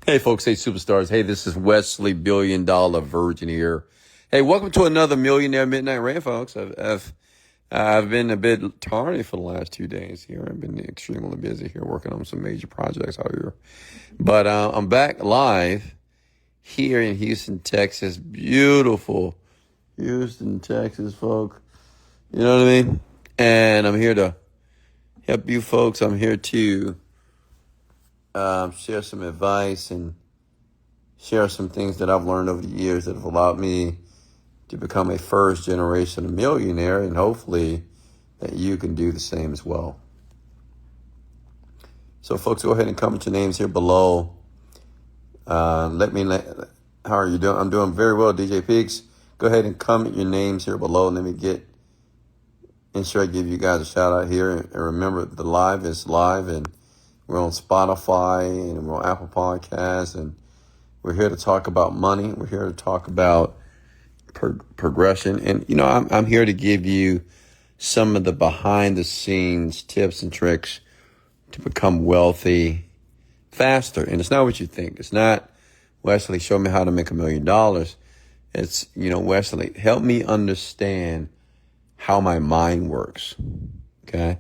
Hey, folks. Hey, superstars. Hey, this is Wesley Virgin here. Hey, welcome to another Millionaire Midnight Rant, folks. I've been a bit tardy for the last 2 days here. I've been extremely busy here working on some major projects out here. But I'm back live here in Houston, Texas. Beautiful Houston, Texas, folks. You know what I mean? And I'm here to help you folks. I'm here to share some advice and share some things that I've learned over the years that have allowed me to become a first generation millionaire, and hopefully that you can do the same as well. So folks, go ahead and comment your names here below. Let me know how are you doing? I'm doing very well, DJ Peaks. Go ahead and comment your names here below, and let me ensure I give you guys a shout out here. And remember, the live is live, and we're on Spotify, and we're on Apple Podcasts, and we're here to talk about money. We're here to talk about progression. And, I'm here to give you some of the behind-the-scenes tips and tricks to become wealthy faster. And it's not what you think. It's not, Wesley, show me how to make $1 million. It's, Wesley, help me understand how my mind works, okay?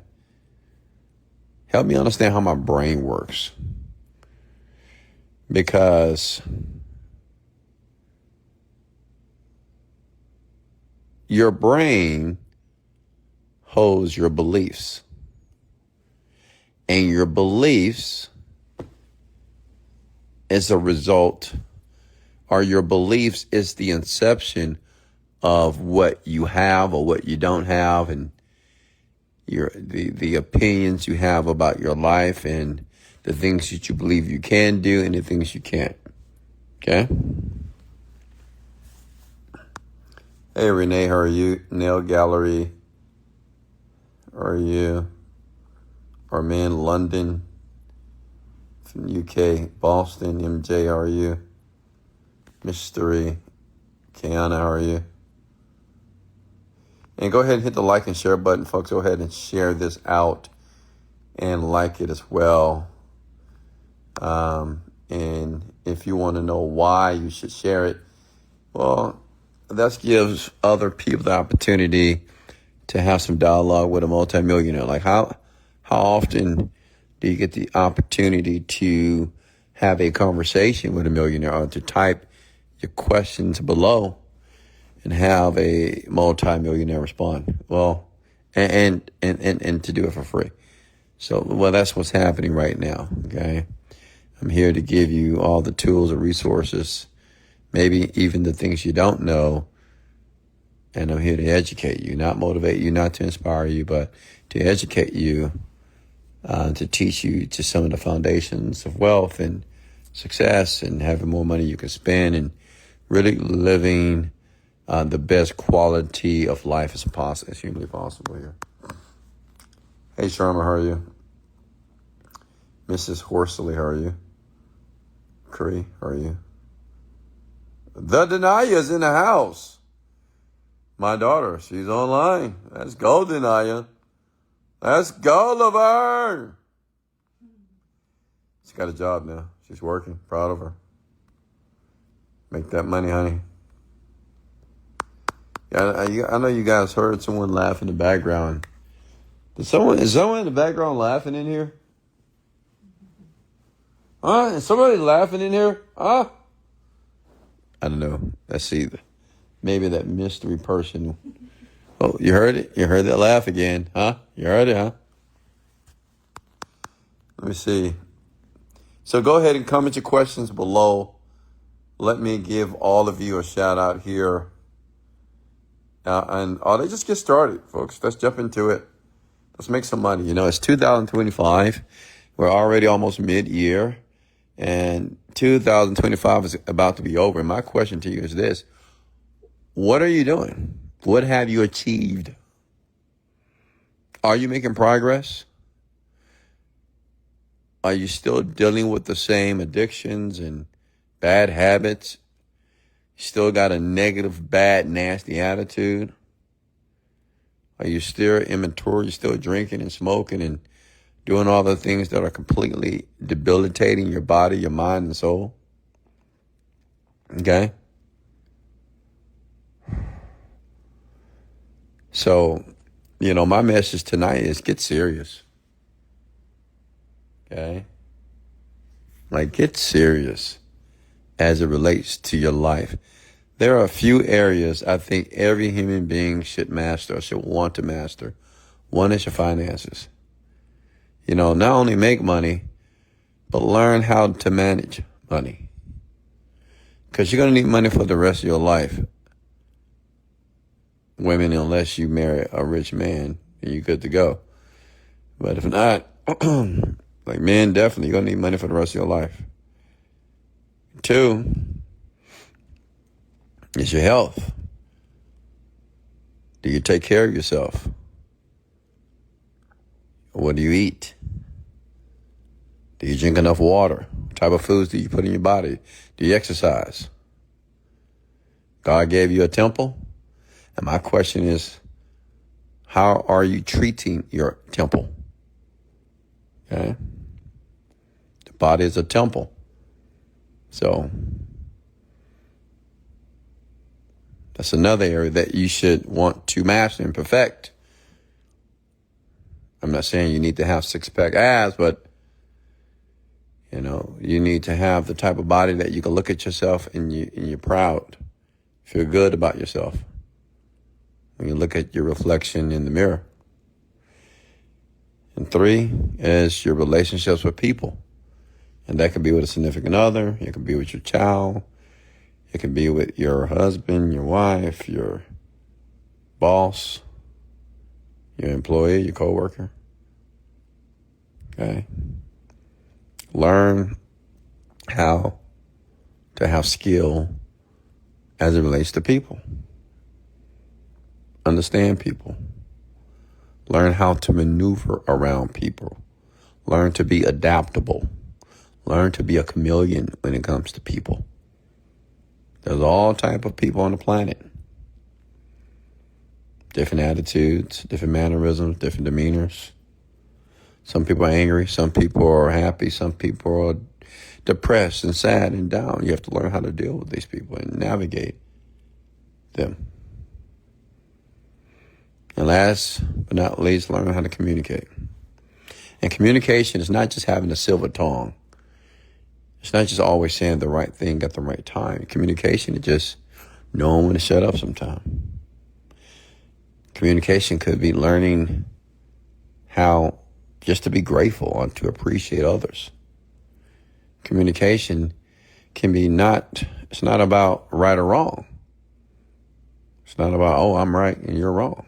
Help me understand how my brain works. Because your brain holds your beliefs. And your beliefs is a result, or your beliefs is the inception of what you have or what you don't have, and the opinions you have about your life, and the things that you believe you can do and the things you can't. Okay? Hey, Renee, how are you? Nail Gallery, how are you? Armin, London, from UK, Boston, MJ, how are you? Mystery, Kiana, how are you? And go ahead and hit the like and share button, folks. Go ahead and share this out and like it as well. And if you want to know why you should share it, well, that gives other people the opportunity to have some dialogue with a multimillionaire. Like how often do you get the opportunity to have a conversation with a millionaire, or to type your questions below and have a multimillionaire respond? Well, and to do it for free. So, well, that's what's happening right now. Okay. I'm here to give you all the tools and resources, maybe even the things you don't know. And I'm here to educate you, not motivate you, not to inspire you, but to educate you, to teach you to some of the foundations of wealth and success, and having more money you can spend, and really living the best quality of life as humanly possible here. Hey, Sharma, how are you? Mrs. Horsley, how are you? Curry, how are you? The Denia's in the house. My daughter, she's online. Let's go, Denia. Let's go, Laverne. She's got a job now. She's working. Proud of her. Make that money, honey. Yeah, I know you guys heard someone laugh in the background. Is someone in the background laughing in here? Huh? Is somebody laughing in here? Huh? I don't know. Let's see. Maybe that mystery person. Oh, you heard it? You heard that laugh again, huh? You heard it, huh? Let me see. So go ahead and comment your questions below. Let me give all of you a shout out here. Let's just get started, folks. Let's jump into it. Let's make some money. It's 2025. We're already almost mid-year. And 2025 is about to be over. And my question to you is this. What are you doing? What have you achieved? Are you making progress? Are you still dealing with the same addictions and bad habits? Still got a negative, bad, nasty attitude? Are you still immature? You still drinking and smoking and doing all the things that are completely debilitating your body, your mind, and soul. Okay? So, my message tonight is get serious. Okay? Like, get serious as it relates to your life. There are a few areas I think every human being should master or should want to master. One is your finances. Not only make money, but learn how to manage money. Because you're going to need money for the rest of your life. Women, unless you marry a rich man, then you're good to go. But if not, like men, definitely, you're going to need money for the rest of your life. 2 is your health. Do you take care of yourself? What do you eat? Do you drink enough water? What type of foods do you put in your body? Do you exercise? God gave you a temple. And my question is, how are you treating your temple? Okay? The body is a temple. So that's another area that you should want to master and perfect. I'm not saying you need to have six-pack abs, but you need to have the type of body that you can look at yourself and you're proud, feel good about yourself when you look at your reflection in the mirror. And 3 is your relationships with people. And that could be with a significant other. It could be with your child. It could be with your husband, your wife, your boss, your employee, your coworker. Okay? Learn how to have skill as it relates to people. Understand people. Learn how to maneuver around people. Learn to be adaptable. Learn to be a chameleon when it comes to people. There's all type of people on the planet. Different attitudes, different mannerisms, different demeanors. Some people are angry. Some people are happy. Some people are depressed and sad and down. You have to learn how to deal with these people and navigate them. And last but not least, learn how to communicate. And communication is not just having a silver tongue. It's not just always saying the right thing at the right time. Communication is just knowing when to shut up sometime. Communication could be learning how just to be grateful and to appreciate others. Communication can be it's not about right or wrong. It's not about, I'm right and you're wrong.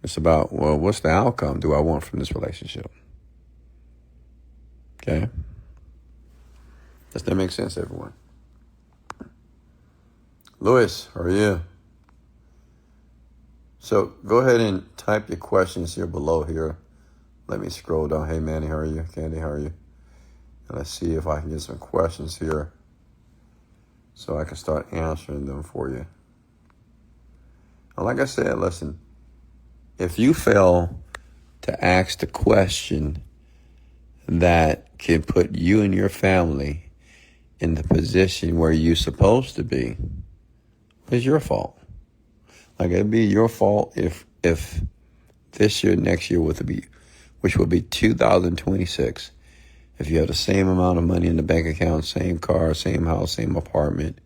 It's about, what's the outcome do I want from this relationship? Okay? Does that make sense, everyone? Louis, how are you? So go ahead and type your questions here below here. Let me scroll down. Hey, Manny, how are you? Candy, how are you? And let's see if I can get some questions here so I can start answering them for you. And like I said, listen, if you fail to ask the question that can put you and your family in the position where you're supposed to be, it's your fault. Like, it'd be your fault if this year, next year, which will be 2026, if you have the same amount of money in the bank account, same car, same house, same apartment,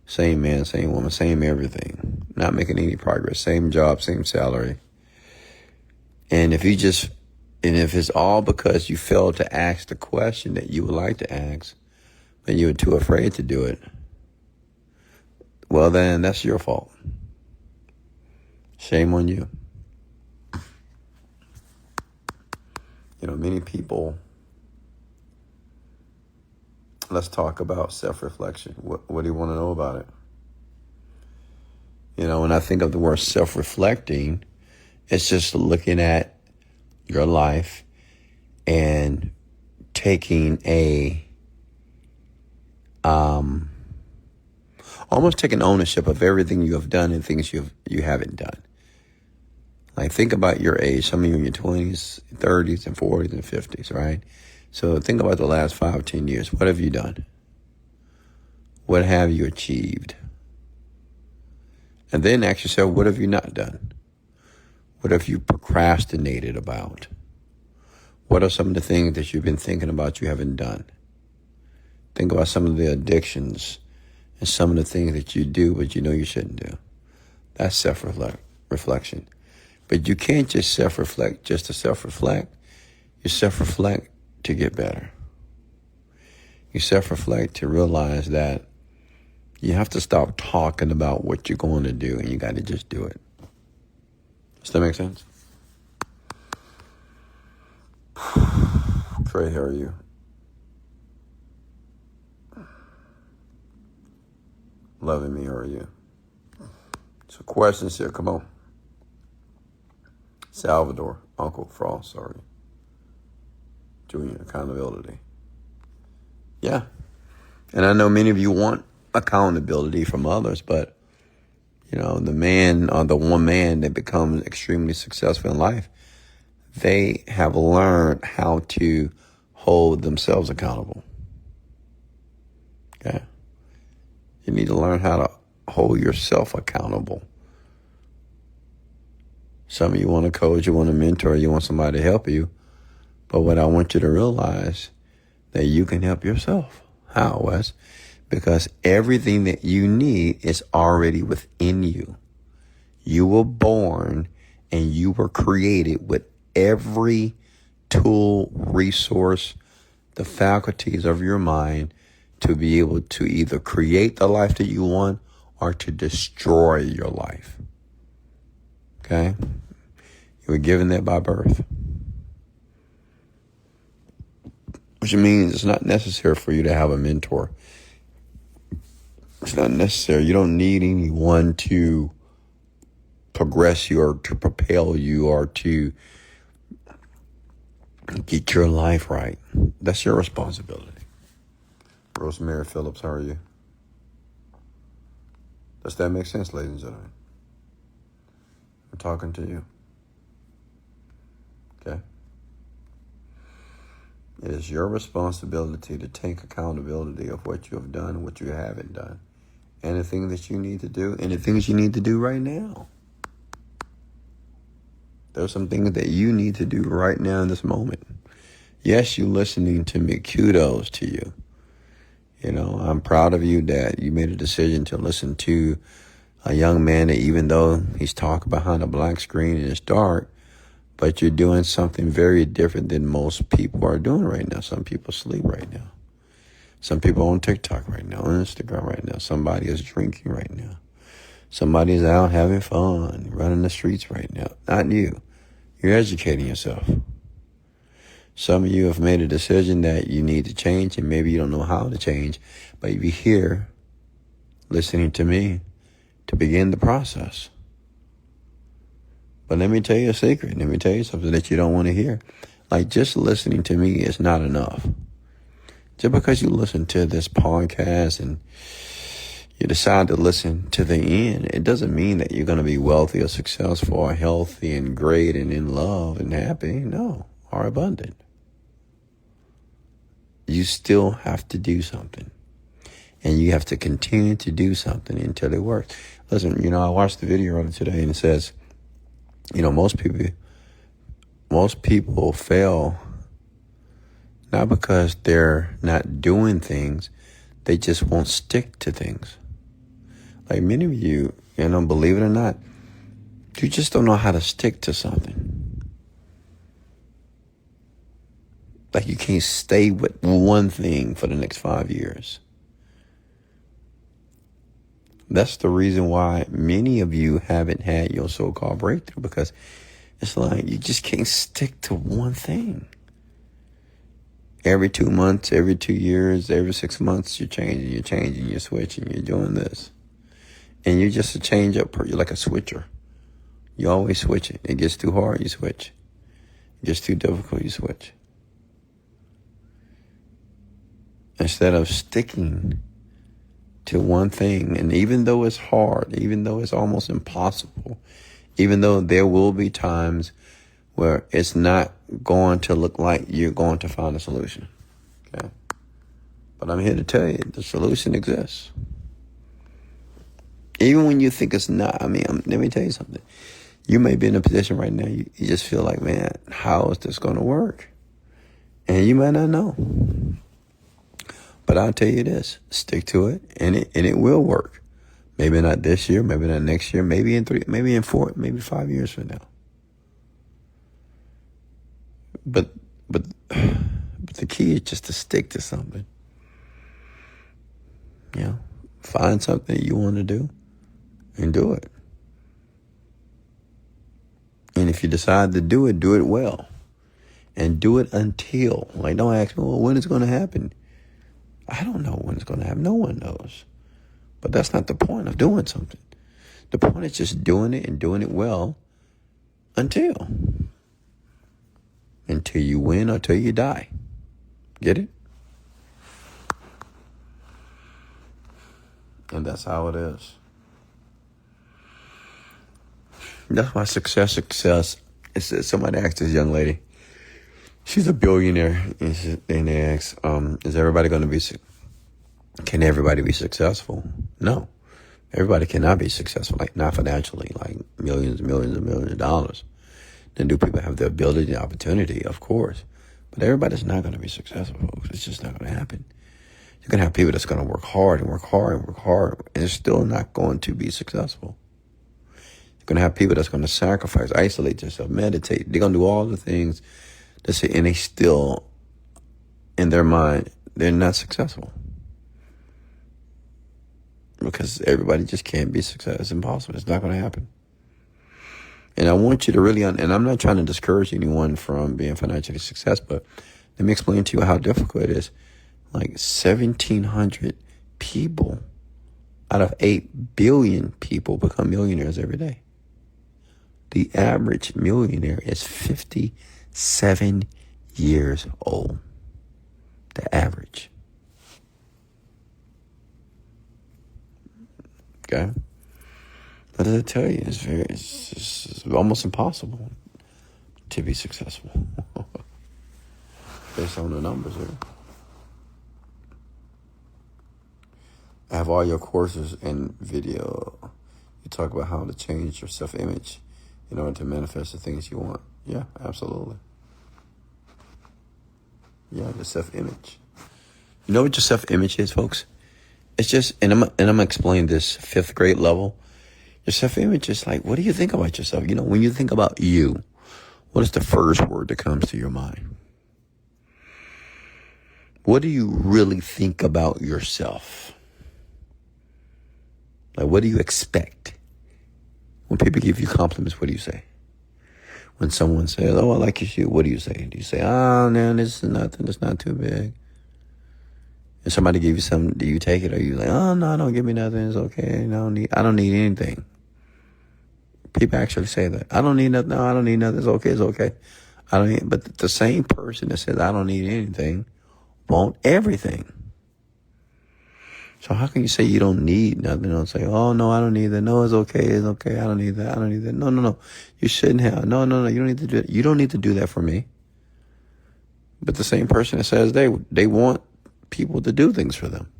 same man, same woman, same everything, not making any progress, same job, same salary. And if it's all because you failed to ask the question that you would like to ask, but you were too afraid to do it, well, then that's your fault. Shame on you. Many people, let's talk about self-reflection. What do you want to know about it? When I think of the word self-reflecting, it's just looking at your life and taking almost taking ownership of everything you have done and things you haven't done. Like, think about your age. Some of you in your 20s, 30s, and 40s, and 50s, right? So think about the last 5, 10 years. What have you done? What have you achieved? And then ask yourself, what have you not done? What have you procrastinated about? What are some of the things that you've been thinking about you haven't done? Think about some of the addictions and some of the things that you do but you know you shouldn't do. That's self-reflection. But you can't just self-reflect just to self-reflect. You self-reflect to get better. You self-reflect to realize that you have to stop talking about what you're going to do and you got to just do it. Does that make sense? Trey, how are you? Loving me, how are you? So questions here, come on. Salvador, Uncle Frost, sorry. Junior, accountability. Yeah. And I know many of you want accountability from others, but, you know, the man or the one man that becomes extremely successful in life, they have learned how to hold themselves accountable. Okay? You need to learn how to hold yourself accountable. Some of you want a coach, you want a mentor, you want somebody to help you. But what I want you to realize, that you can help yourself. How, Wes? Because everything that you need is already within you. You were born and you were created with every tool, resource, the faculties of your mind to be able to either create the life that you want or to destroy your life. Okay? You were given that by birth. Which means it's not necessary for you to have a mentor. It's not necessary. You don't need anyone to progress you or to propel you or to get your life right. That's your responsibility. Rosemary Phillips, how are you? Does that make sense, ladies and gentlemen? I'm talking to you. Okay? It is your responsibility to take accountability of what you have done and what you haven't done. And the things that you need to do and the things you need to do right now. There's some things that you need to do right now in this moment. Yes, you're listening to me. Kudos to you. You know, I'm proud of you that you made a decision to listen to a young man that even though he's talking behind a black screen and it's dark, but you're doing something very different than most people are doing right now. Some people sleep right now. Some people on TikTok right now, on Instagram right now. Somebody is drinking right now. Somebody's out having fun, running the streets right now. Not you. You're educating yourself. Some of you have made a decision that you need to change, and maybe you don't know how to change, but you're here listening to me to begin the process. But let me tell you a secret. Let me tell you something that you don't want to hear. Like, just listening to me is not enough. Just because you listen to this podcast and you decide to listen to the end, it doesn't mean that you're going to be wealthy or successful or healthy and great and in love and happy. No, or abundant. You still have to do something. And you have to continue to do something until it works. Listen, you know, I watched the video on it today and it says, you know, most people fail not because they're not doing things, they just won't stick to things. Like many of you, you know, believe it or not, you just don't know how to stick to something. Like you can't stay with one thing for the next 5 years. That's the reason why many of you haven't had your so-called breakthrough, because it's like you just can't stick to one thing. Every 2 months, every 2 years, every 6 months, you're changing, you're switching, you're doing this. And you're just a change up, you're like a switcher. You always switch it. It gets too hard, you switch. It gets too difficult, you switch. Instead of sticking to one thing, and even though it's hard, even though it's almost impossible, Even though there will be times where it's not going to look like you're going to find a solution. Okay? But I'm here to tell you, the solution exists. Even when you think it's not. Let me tell you something. You may be in a position right now, you just feel like, man, how is this going to work? And you might not know. But I'll tell you this, stick to it, and it will work. Maybe not this year, maybe not next year, maybe in 3, maybe in 4, maybe 5 years from now. But the key is just to stick to something. Find something you want to do and do it. And if you decide to do it well. And do it until. Like, don't ask me, well, when it's going to happen? I don't know when it's going to happen. No one knows. But that's not the point of doing something. The point is just doing it and doing it well until you win or till you die. Get it? And that's how it is. That's why success. Somebody asked this young lady. She's a billionaire, and they ask, is everybody going to be, can everybody be successful? No. Everybody cannot be successful, like not financially, like millions and millions and millions of dollars. Then do people have the ability and opportunity? Of course. But everybody's not going to be successful, folks. It's just not going to happen. You're going to have people that's going to work hard and work hard and work hard, and they're still not going to be successful. You're going to have people that's going to sacrifice, isolate themselves, meditate. They're going to do all the things. And they still, in their mind, they're not successful. Because everybody just can't be successful. It's impossible. It's not going to happen. And I want you to really, and I'm not trying to discourage anyone from being financially successful, but let me explain to you how difficult it is. Like 1,700 people out of 8 billion people become millionaires every day. The average millionaire is 57 years old. The average. Okay? What did I tell you? It's almost impossible to be successful. Based on the numbers here. I have all your courses and video. You talk about how to change your self-image in order to manifest the things you want. Yeah, absolutely. Yeah, the self-image. You know what your self-image is, folks? It's just, and I'm gonna explain this 5th grade level. Your self-image is like, what do you think about yourself? You know, when you think about you, what is the first word that comes to your mind? What do you really think about yourself? Like, what do you expect? When people give you compliments, what do you say? When someone says, oh, I like your shoe, what do you say? Do you say, oh, man, this is nothing, it's not too big? If somebody give you something, do you take it? Or you like, oh, no, don't give me nothing, it's okay, I don't need anything. People actually say that. I don't need nothing, no, I don't need nothing, it's okay. But the same person that says, I don't need anything, want everything. So how can you say you don't need nothing? Don't say, oh, no, I don't need that. No, it's okay. I don't need that. No. You shouldn't have. No. You don't need to do it. You don't need to do that for me. But the same person that says they want people to do things for them.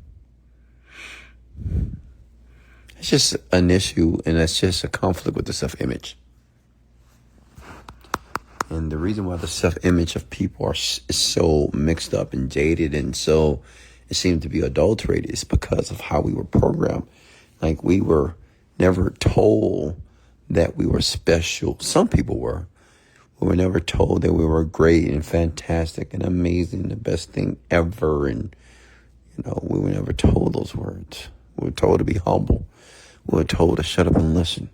It's just an issue, and that's just a conflict with the self-image. And the reason why the self-image of people is so mixed up and jaded and so it seemed to be adulterated is because of how we were programmed. Like, we were never told that we were special. Some people were. We were never told that we were great and fantastic and amazing, the best thing ever. And, we were never told those words. We were told to be humble. We were told to shut up and listen.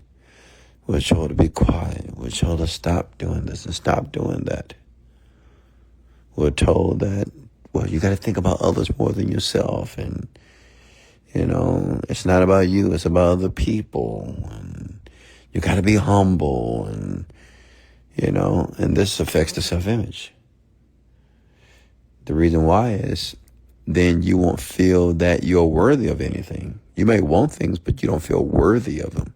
We were told to be quiet. We were told to stop doing this and stop doing that. We were told that, well, you got to think about others more than yourself. And, it's not about you. It's about other people. And you got to be humble. And, and this affects the self-image. The reason why is then you won't feel that you're worthy of anything. You may want things, but you don't feel worthy of them.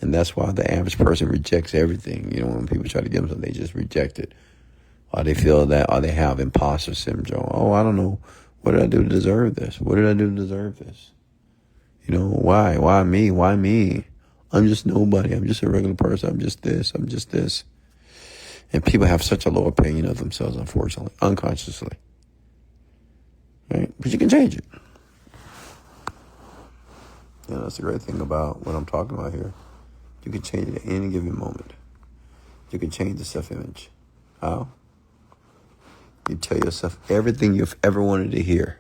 And that's why the average person rejects everything. When people try to give them something, they just reject it. Or they feel that, or they have imposter syndrome. Oh, I don't know. What did I do to deserve this? What did I do to deserve this? Why? Why me? Why me? I'm just nobody. I'm just a regular person. I'm just this. I'm just this. And people have such a low opinion of themselves, unfortunately, unconsciously. Right? But you can change it. That's the great thing about what I'm talking about here. You can change it at any given moment. You can change the self-image. How? You tell yourself everything you've ever wanted to hear.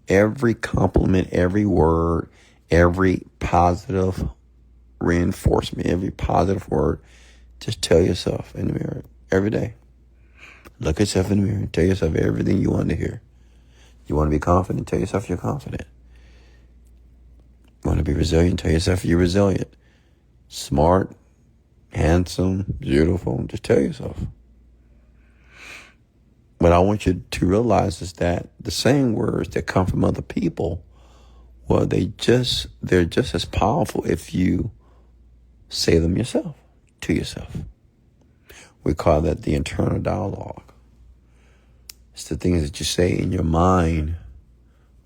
Every compliment, every word, every positive reinforcement, every positive word. Just tell yourself in the mirror every day. Look at yourself in the mirror and tell yourself everything you want to hear. You want to be confident, tell yourself you're confident. You want to be resilient, tell yourself you're resilient. Smart, handsome, beautiful, just tell yourself. What I want you to realize is that the same words that come from other people, well, they're just as powerful if you say them yourself, to yourself. We call that the internal dialogue. It's the things that you say in your mind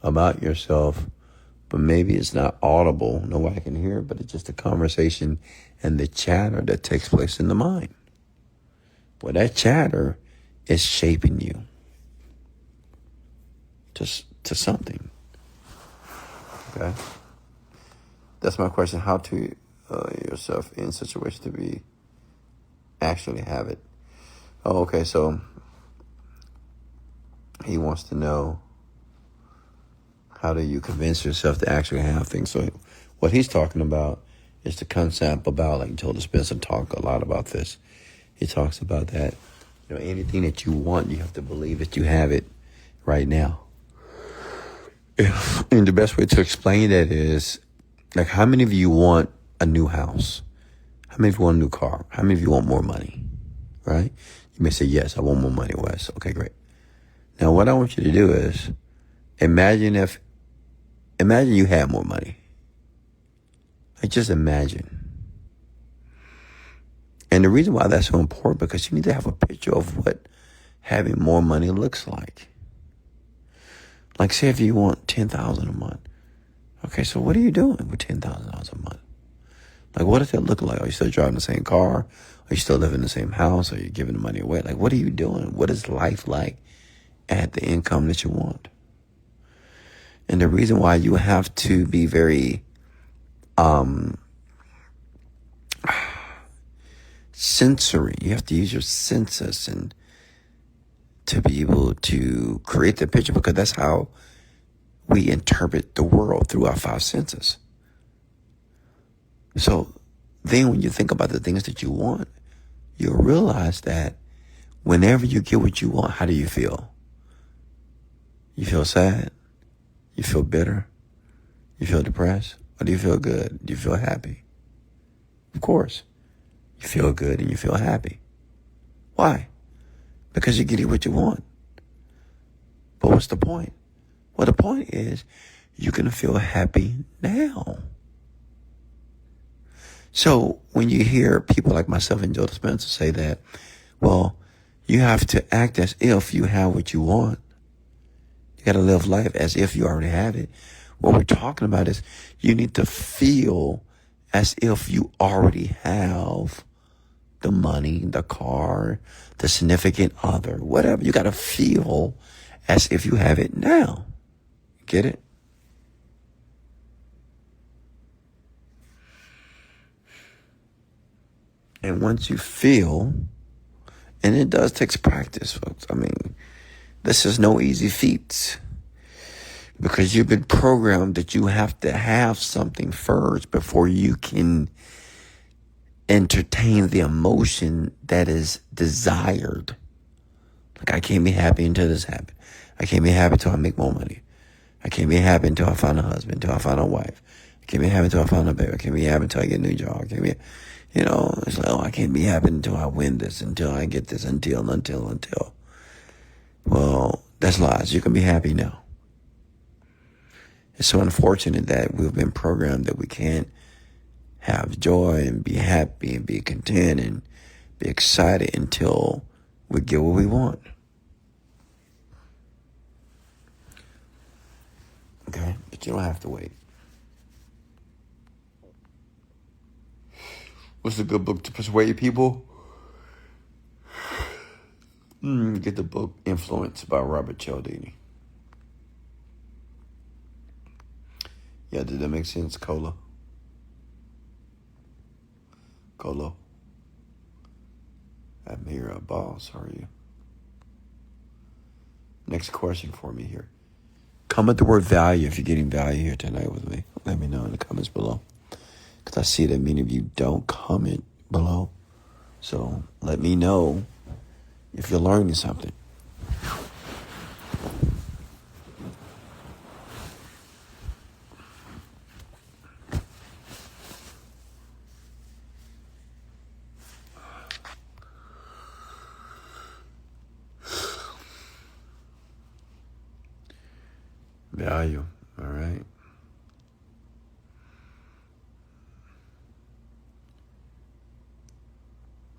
about yourself, but maybe it's not audible. Nobody can hear it, but it's just a conversation and the chatter that takes place in the mind. Well, that chatter is shaping you to something. Okay? That's my question. How to yourself in situation to be actually have it. Oh, okay, so he wants to know, how do you convince yourself to actually have things? So what he's talking about is the concept about, like Joe Dispenza talk a lot about this. He talks about that, anything that you want, you have to believe that you have it right now. And the best way to explain that is, like, how many of you want a new house? How many of you want a new car? How many of you want more money? Right? You may say, yes, I want more money, Wes. Okay, great. Now, what I want you to do is imagine you had more money. Like, just imagine. And the reason why that's so important, because you need to have a picture of what having more money looks like. Like, say if you want $10,000 a month. Okay, so what are you doing with $10,000 a month? Like, what does that look like? Are you still driving the same car? Are you still living in the same house? Are you giving the money away? Like, what are you doing? What is life like at the income that you want? And the reason why you have to be very sensory, you have to use your senses and to be able to create the picture, because that's how we interpret the world, through our five senses. So then when you think about the things that you want, you'll realize that whenever you get what you want, how do you feel? You feel sad? You feel bitter? You feel depressed? Or do you feel good? Do you feel happy? Of course. You feel good and you feel happy. Why? Because you're getting what you want. But what's the point? Well, the point is you're going to feel happy now. So when you hear people like myself and Joe Dispenza say that, well, you have to act as if you have what you want. You got to live life as if you already have it. What we're talking about is you need to feel as if you already have the money, the car, the significant other, whatever. You got to feel as if you have it now. Get it? And once you feel, and it does take practice, folks. I mean, this is no easy feat, because you've been programmed that you have to have something first before you can entertain the emotion that is desired. Like, I can't be happy until this happens. I can't be happy until I make more money. I can't be happy until I find a husband, until I find a wife. I can't be happy until I find a baby. I can't be happy until I get a new job. I can't be, it's like, I can't be happy until I win this, until I get this, until. Well, that's lies. You can be happy now. It's so unfortunate that we've been programmed that we can't have joy and be happy and be content and be excited until we get what we want. Okay? But you don't have to wait. What's a good book to persuade people? Get the book Influence by Robert Cialdini. Yeah, did that make sense? Colo? I'm here, boss. How are you? Next question for me here. Comment the word value if you're getting value here tonight with me. Let me know in the comments below. Because I see that many of you don't comment below. So let me know if you're learning something. Value, all right.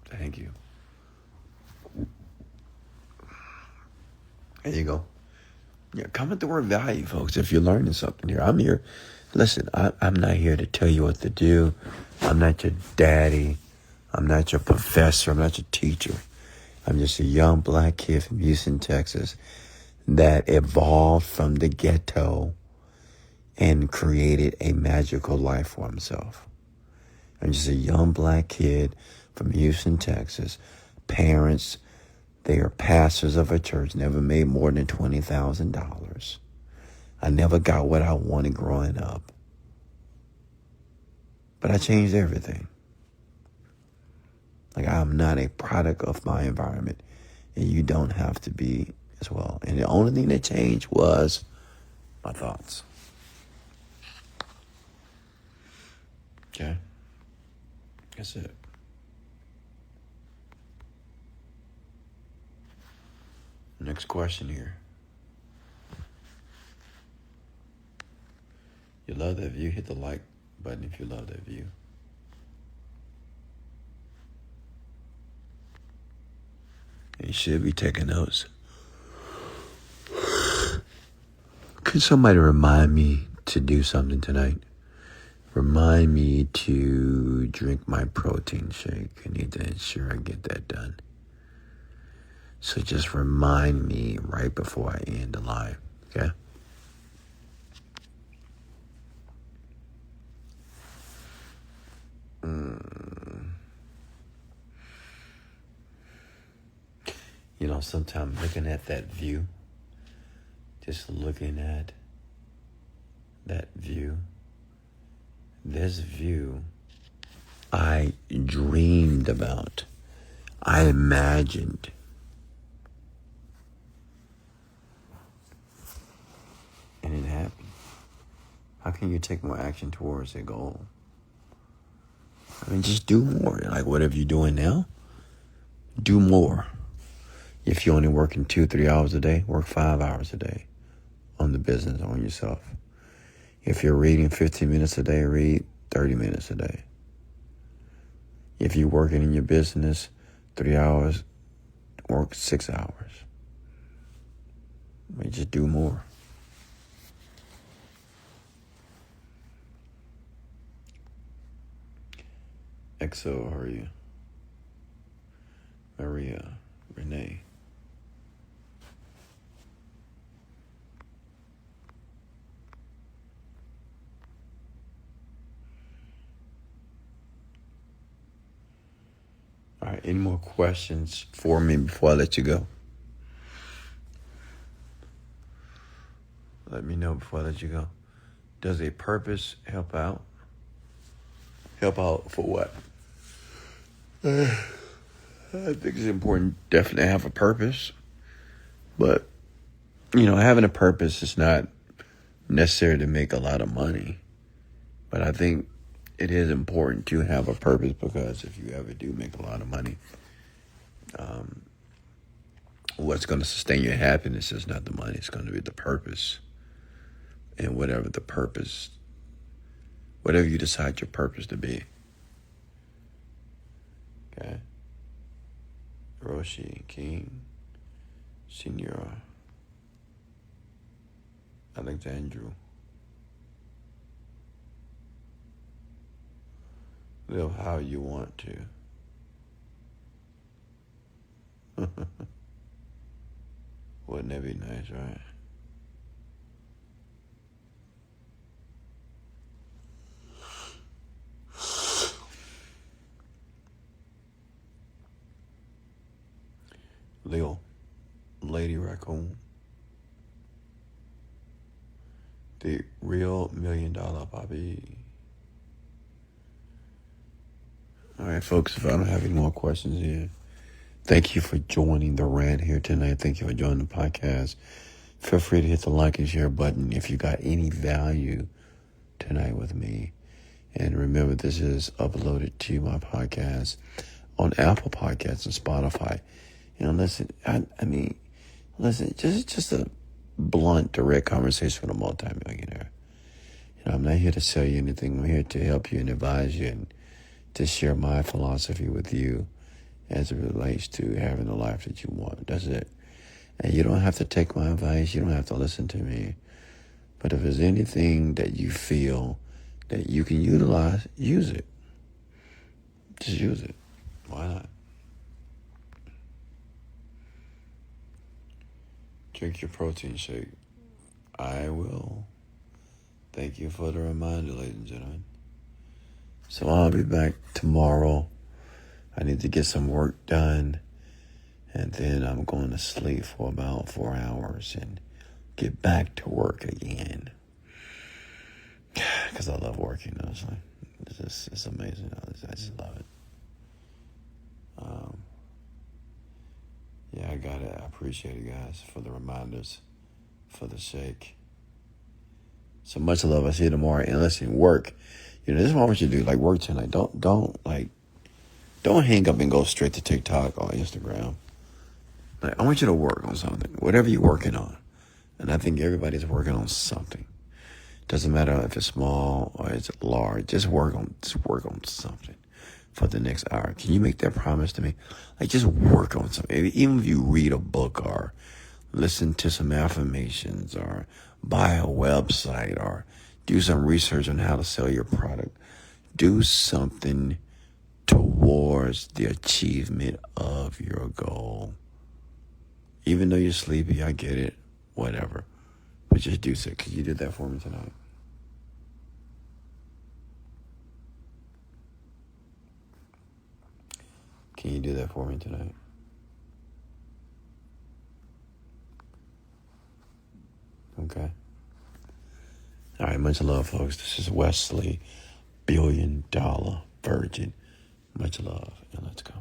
Thank you. There you go. Yeah, comment the word value, folks, if you're learning something here. I'm here. Listen, I'm not here to tell you what to do. I'm not your daddy. I'm not your professor. I'm not your teacher. I'm just a young black kid from Houston, Texas, that evolved from the ghetto and created a magical life for himself. I'm just a young black kid from Houston, Texas. Parents, they are pastors of a church, never made more than $20,000. I never got what I wanted growing up. But I changed everything. Like, I'm not a product of my environment, and you don't have to be as well. And the only thing that changed was my thoughts. Okay? That's it. Next question here. You love that view? Hit the like button if you love that view. You should be taking notes. Could somebody remind me to do something tonight? Remind me to drink my protein shake. I need to ensure I get that done. So just remind me right before I end the live, okay? You know, sometimes looking at that view, just looking at that view, this view I dreamed about, I imagined. And it happened. How can you take more action towards a goal? I mean, just do more. Like, whatever you're doing now, do more. If you're only working 2-3 hours a day, work 5 hours a day on the business, on yourself. If you're reading 15 minutes a day, read 30 minutes a day. If you're working in your business 3 hours, work 6 hours. I mean, just do more. XO, how are you? Maria, Renee. All right, any more questions for me before I let you go? Let me know before I let you go. Does a purpose help out? Help out for what? I think it's important definitely to have a purpose. But, you know, having a purpose is not necessary to make a lot of money. But I think it is important to have a purpose, because if you ever do make a lot of money, what's going to sustain your happiness is not the money. It's going to be the purpose. And whatever the purpose, whatever you decide your purpose to be. Okay. Roshi King, Senora, Alexandru. Live how you want to. Wouldn't that be nice, right? Leo, Lady Raccoon, the real $1 million Bobby. All right, folks, if I don't have any more questions here, thank you for joining the rant here tonight. Thank you for joining the podcast. Feel free to hit the like and share button if you got any value tonight with me. And remember, this is uploaded to my podcast on Apple Podcasts and Spotify. Listen, listen, just a blunt, direct conversation with a multimillionaire. I'm not here to sell you anything. I'm here to help you and advise you and to share my philosophy with you as it relates to having the life that you want. That's it. And you don't have to take my advice. You don't have to listen to me. But if there's anything that you feel that you can utilize, use it. Just use it. Why not? Drink your protein shake. I will. Thank you for the reminder, ladies and gentlemen. So I'll be back tomorrow. I need to get some work done. And then I'm going to sleep for about 4 hours and get back to work again. Because I love working, honestly. It's amazing. I just love it. Yeah, I got it. I appreciate it, guys, for the reminders, for the shake. So much love. I see you tomorrow. And listen, work. This is what I want you to do. Like, work tonight. Don't hang up and go straight to TikTok or Instagram. Like, I want you to work on something, whatever you're working on. And I think everybody's working on something. Doesn't matter if it's small or it's large. Just work on something for the next hour. Can you make that promise to me? Like, just work on something. Even if you read a book or listen to some affirmations or buy a website or do some research on how to sell your product. Do something towards the achievement of your goal. Even though you're sleepy, I get it. Whatever. But just do so. Could you do that for me tonight? Can you do that for me tonight? Okay. All right, much love, folks. This is Wesley, $1 billion Virgin. Much love, and let's go.